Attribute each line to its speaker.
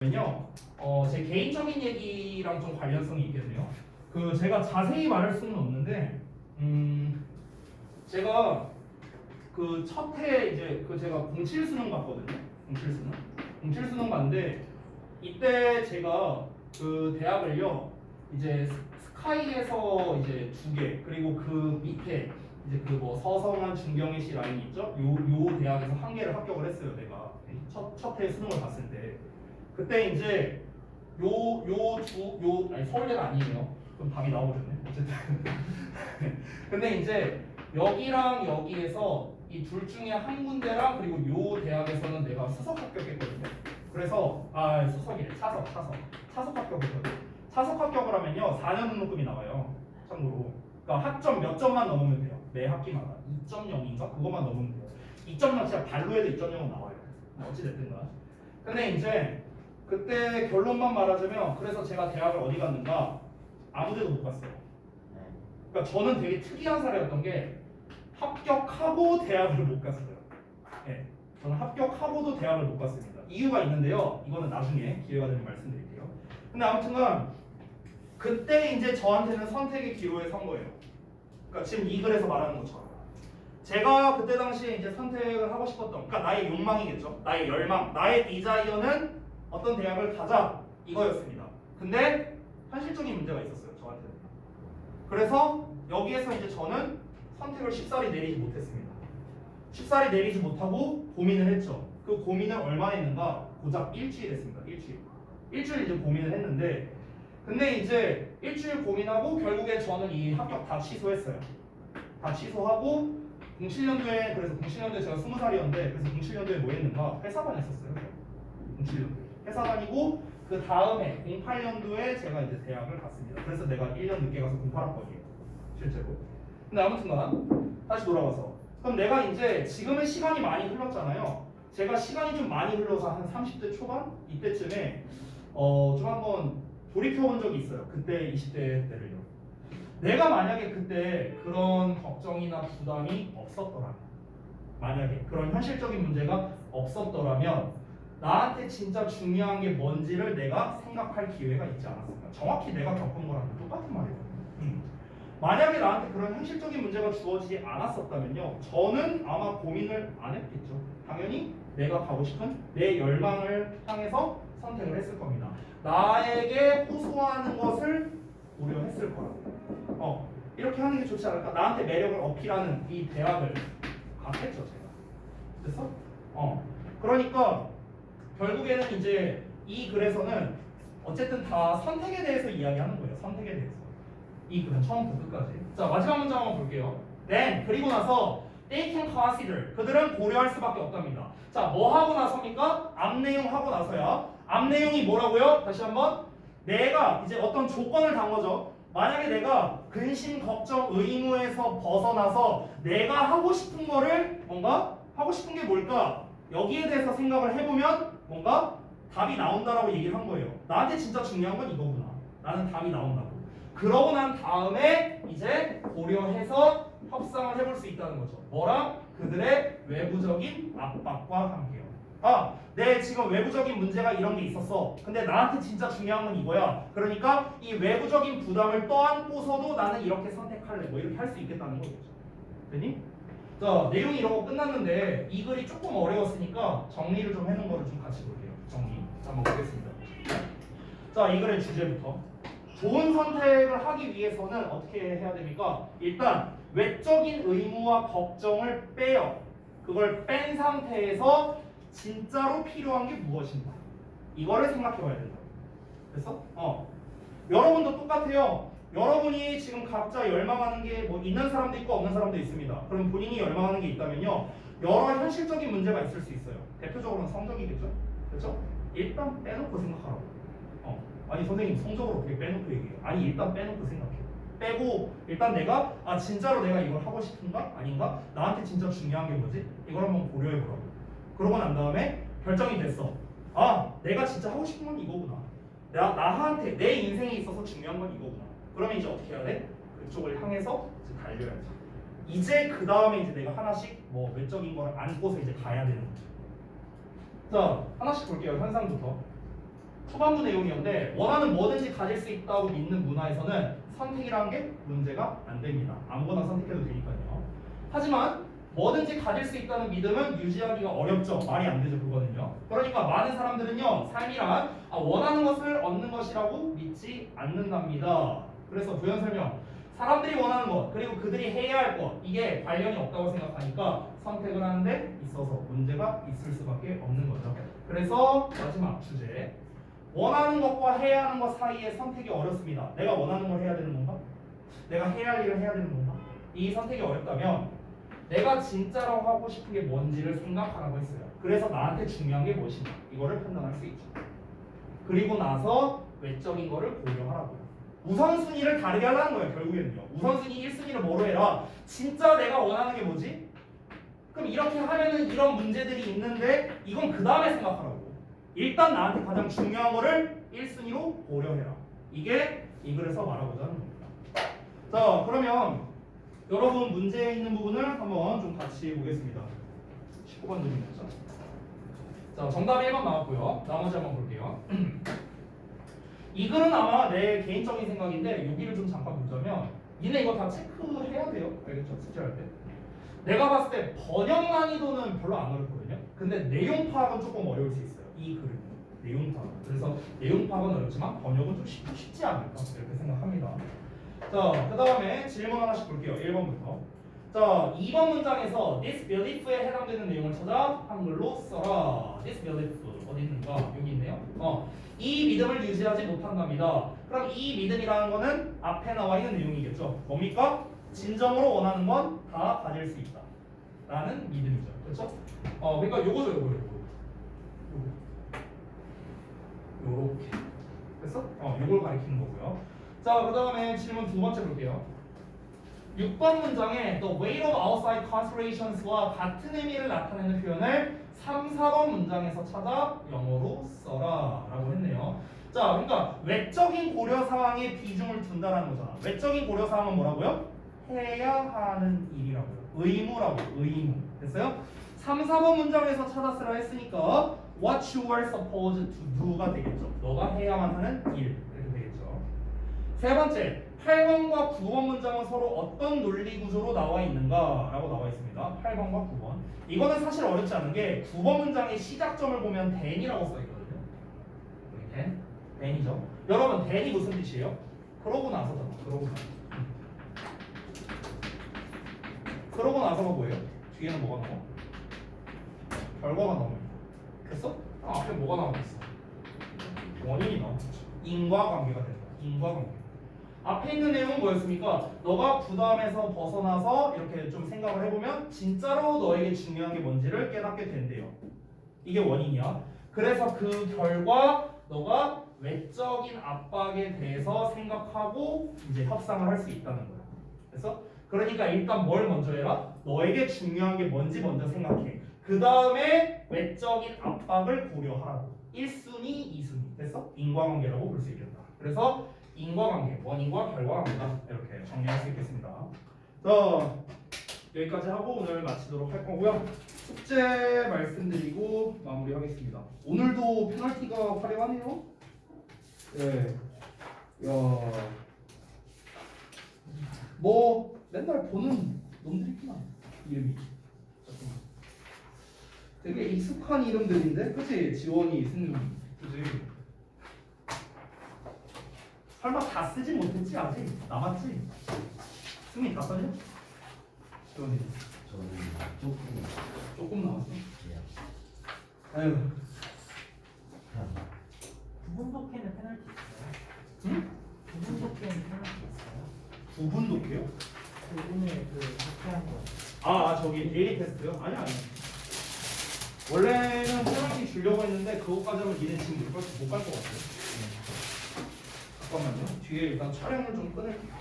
Speaker 1: 면요, 제 개인적인 얘기랑 좀 관련성이 있겠네요. 제가 자세히 말할 수는 없는데, 제가 첫 해 이제 제가 07 수능 봤거든요. 07 수능. 07 수능 봤는데, 이때 제가 대학을요, 이제 스카이에서 이제 2개, 그리고 그 밑에 이제 뭐 서성한 중경외시 라인 있죠? 요 대학에서 1개를 합격을 했어요, 내가. 첫 해 수능을 봤을 때. 그때 이제 아니 서울대가 아니에요. 그럼 답이 나오버렸네. 어쨌든. 근데 이제 여기랑 여기에서 이 둘 중에 한 군데랑 그리고 요 대학에서는 내가 수석 합격했거든요. 그래서 수석이래. 차석 합격했거든. 차석 합격을 하면요 4년 등록금이 나와요. 참고로. 그러니까 학점 몇 점만 넘으면 돼요. 매 학기마다 2.0인가 그것만 넘으면 돼요. 2.0 진짜 발로 해도 2.0은 나와요. 어찌 됐든가. 근데 이제 그때 결론만 말하자면 그래서 제가 대학을 어디 갔는가 아무데도 못 갔어요. 그러니까 저는 되게 특이한 사례였던 게 합격하고 대학을 못 갔어요. 네, 저는 합격하고도 대학을 못 갔습니다. 이유가 있는데요. 이거는 나중에 기회가 되면 말씀드릴게요. 근데 아무튼간 그때 이제 저한테는 선택의 기로에 선 거예요. 그러니까 지금 이 글에서 말하는 것처럼 제가 그때 당시에 이제 선택을 하고 싶었던, 그러니까 나의 욕망이겠죠. 나의 열망, 나의 디자이어는 어떤 대학을 가자 이거였습니다. 근데 현실적인 문제가 있었어요, 저한테는. 그래서 여기에서 이제 저는 선택을 쉽사리 내리지 못했습니다. 쉽사리 내리지 못하고 고민을 했죠. 그 고민을 얼마나 했는가? 고작 일주일 했습니다. 일주일 이제 고민을 했는데, 근데 이제 일주일 고민하고 결국에 저는 이 합격 다 취소했어요. 다 취소하고 07년도에, 그래서 07년도에 제가 20살이었는데 그래서 07년도에 뭐 했는가? 회사 다녔었어요. 07년도에 회사 다니고 그 다음에 08년도에 제가 이제 대학을 갔습니다. 그래서 내가 1년 늦게 가서 08학번이에요. 실제로. 근데 아무튼간 다시 돌아와서 그럼 내가 이제 지금은 시간이 많이 흘렀잖아요. 제가 시간이 좀 많이 흘러서 한 30대 초반 이때쯤에 좀 한번 돌이켜본 적이 있어요. 그때 20대 때를요. 내가 만약에 그때 그런 걱정이나 부담이 없었더라면, 만약에 그런 현실적인 문제가 없었더라면 나한테 진짜 중요한 게 뭔지를 내가 생각할 기회가 있지 않았을까. 정확히 내가 겪은 거랑 똑같은 말이거든요. 만약에 나한테 그런 현실적인 문제가 주어지지 않았었다면요, 저는 아마 고민을 안 했겠죠. 당연히 내가 가고 싶은 내 열망을 향해서 선택을 했을 겁니다. 나에게 호소하는 것을 고려했을 거라고. 이렇게 하는 게 좋지 않을까? 나한테 매력을 어필하는 이 대학을 갔겠죠, 제가. 됐어? 그러니까 결국에는 이제 이 글에서는 어쨌든 다 선택에 대해서 이야기하는 거예요. 선택에 대해서. 이 글은 처음부터 끝까지. 자, 마지막 문장 한번 볼게요. Then, 그리고 나서 they can consider. 그들은 고려할 수밖에 없답니다. 자, 뭐 하고 나서입니까? 앞 내용 하고 나서야. 앞 내용이 뭐라고요? 다시 한번. 내가 이제 어떤 조건을 단 거죠. 만약에 내가 근심, 걱정, 의무에서 벗어나서 내가 하고 싶은 거를 뭔가 하고 싶은 게 뭘까? 여기에 대해서 생각을 해보면 뭔가 답이 나온다라고 얘기를 한 거예요. 나한테 진짜 중요한 건 이거구나. 나는 답이 나온다고. 그러고 난 다음에 이제 고려해서 협상을 해볼 수 있다는 거죠. 뭐랑? 그들의 외부적인 압박과 함께요. 내 지금 외부적인 문제가 이런 게 있었어. 근데 나한테 진짜 중요한 건 이거야. 그러니까 이 외부적인 부담을 떠안고서도 나는 이렇게 선택할래. 뭐 이렇게 할 수 있겠다는 거겠죠. 됐니? 자, 내용이 이러고 끝났는데 이 글이 조금 어려웠으니까 정리를 좀 해놓은 거를 좀 같이 볼게요. 정리. 자, 한번 보겠습니다. 자, 이 글의 주제부터. 좋은 선택을 하기 위해서는 어떻게 해야 됩니까? 일단 외적인 의무와 걱정을 빼요. 그걸 뺀 상태에서 진짜로 필요한 게 무엇인가? 이거를 생각해 봐야 된다. 그래서 여러분도 똑같아요. 여러분이 지금 각자 열망하는 게 뭐 있는 사람도 있고 없는 사람도 있습니다. 그럼 본인이 열망하는 게 있다면요, 여러 현실적인 문제가 있을 수 있어요. 대표적으로는 성적이겠죠? 그렇죠? 일단 빼놓고 생각하라고. 아니 선생님 성적으로 어떻게 빼놓고 얘기해요? 아니 일단 빼놓고 생각해. 빼고 일단 내가 진짜로 내가 이걸 하고 싶은가? 아닌가? 나한테 진짜 중요한 게 뭐지? 이걸 한번 고려해보라고. 그러고 난 다음에 결정이 됐어. 내가 진짜 하고 싶은 건 이거구나. 나한테 내 인생에 있어서 중요한 건 이거구나. 그러면 이제 어떻게 해야 돼? 그쪽을 향해서 이제 달려야지. 이제 그 다음에 이제 내가 하나씩 뭐 외적인 거를 안고서 이제 가야 되는 거죠. 자, 하나씩 볼게요. 현상부터. 초반부 내용이었는데 원하는 뭐든지 가질 수 있다고 믿는 문화에서는 선택이라는 게 문제가 안 됩니다. 아무거나 선택해도 되니까요. 하지만 뭐든지 가질 수 있다는 믿음은 유지하기가 어렵죠. 말이 안 되죠, 그거는요. 그러니까 많은 사람들은요, 삶이란 원하는 것을 얻는 것이라고 믿지 않는답니다. 그래서 부연 설명. 사람들이 원하는 것, 그리고 그들이 해야 할 것, 이게 관련이 없다고 생각하니까 선택을 하는데 있어서 문제가 있을 수밖에 없는 거죠. 그래서 마지막 주제. 원하는 것과 해야 하는 것 사이에 선택이 어렵습니다. 내가 원하는 걸 해야 되는 건가? 내가 해야 할 일을 해야 되는 건가? 이 선택이 어렵다면 내가 진짜로 하고 싶은 게 뭔지를 생각하라고 했어요. 그래서 나한테 중요한 게 무엇인가? 이거를 판단할 수 있죠. 그리고 나서 외적인 거를 고려하라고요. 우선순위를 다르게 하라는 거예요. 결국에는요. 우선순위 1순위를 뭐로 해라? 진짜 내가 원하는 게 뭐지? 그럼 이렇게 하면은 이런 문제들이 있는데 이건 그 다음에 생각하라고. 일단 나한테 가장 중요한 거를 1순위로 고려해라. 이게 이 글에서 말하고자 하는 겁니다. 자, 그러면 여러분 문제에 있는 부분을 한번 좀 같이 보겠습니다. 19번 질문이었죠. 자, 정답이 1번 나왔고요. 나머지 한번 볼게요. 이 글은 아마 내 개인적인 생각인데 여기를 좀 잠깐 보자면 니네 이거 다 체크해야 돼요. 알겠죠? 숙제할 때. 내가 봤을 때 번역 난이도는 별로 안 어렵거든요. 근데 내용 파악은 조금 어려울 수 있어요. 이 글은. 내용 파악. 그래서 내용 파악은 어렵지만 번역은 좀 쉽지 않을까 이렇게 생각합니다. 자, 그 다음에 질문 하나씩 볼게요. 1번부터. 자, 2번 문장에서 this belief에 해당되는 내용을 찾아 한글로 써라. this belief 어디 있는가? 여기 있네요. 이 믿음을 유지하지 못한답니다. 그럼 이 믿음이라는 거는 앞에 나와 있는 내용이겠죠. 뭡니까? 진정으로 원하는 건 다 가질 수 있다. 라는 믿음이죠. 그렇죠? 그러니까 요거죠, 요거. 요렇게. 됐어? 요걸 가리키는 거고요. 자, 그 다음에 질문 두 번째 볼게요. 6번 문장에 the weight of outside considerations,와 같은 의미를 나타내는 표현을 3, 4번 문장에서 찾아 영어로 써라 라고 했네요. 자, 그러니까 외적인 고려 사항에 비중을 둔다라는 거잖아. 외적인 고려 사항은 뭐라고요? 해야 하는 일이라고요. 의무라고요. 의무. 됐어요? 3, 4번 문장에서 찾아쓰라 했으니까 what you are supposed to do가 되겠죠. 너가 해야만 하는 일. 이렇게 되겠죠. 세 번째, 8번과 9번 문장은 서로 어떤 논리 구조로 나와 있는가 라고 나와 있습니다. 8번과 9번. 이거는 사실 어렵지 않은 게 9번 문장의 시작점을 보면 then이라고 써 있거든요. 여기 then이죠. 여러분, then이 무슨 뜻이에요? 그러고 나서잖아. 그러고 나서. 그러고 나서가 뭐예요? 뒤에는 뭐가 나와? 결과가 나옵니다. 됐어? 앞에 뭐가 나오겠어? 원인이 나오죠. 인과관계가 된다. 인과관계. 앞에 있는 내용은 뭐였습니까? 너가 부담에서 벗어나서 이렇게 좀 생각을 해보면 진짜로 너에게 중요한 게 뭔지를 깨닫게 된대요. 이게 원인이야. 그래서 그 결과 너가 외적인 압박에 대해서 생각하고 이제 협상을 할 수 있다는 거야. 그래서 그러니까 일단 뭘 먼저 해라? 너에게 중요한 게 뭔지 먼저 생각해. 그 다음에 외적인 압박을 고려하라고. 1순위, 2순위. 됐어? 인과관계라고 볼 수 있겠다. 그래서 인과관계, 원인과 결과관계다. 이렇게 정리할 수 있겠습니다. 자, 여기까지 하고 오늘 마치도록 할 거고요. 숙제 말씀드리고 마무리하겠습니다. 오늘도 페널티가 화려하네요. 네. 야, 뭐 맨날 보는 놈들 있구나. 이름이. 잠깐만. 되게 익숙한 이름들인데, 그치? 지원이, 승윤이, 그치? 설마 다 쓰지 못했지 아직? 남았지? 승민 다 썼냐? 지원이.
Speaker 2: 저는
Speaker 1: 조금 남았어.
Speaker 2: 예.
Speaker 1: 아유.
Speaker 3: 부분 독해는 페널티 있어요?
Speaker 1: 응?
Speaker 3: 부분 독해는 페널티 있어요?
Speaker 1: 9분 독해요?
Speaker 3: 그 오늘 그 독해한 거.
Speaker 1: 저기 데일리 테스트요? 아니야. 원래는 페널티 주려고 했는데 그거까지 하면 니네 지금 못 갈 것 같아요. 잠깐만요. 뒤에 일단 촬영을 좀 끊을게요.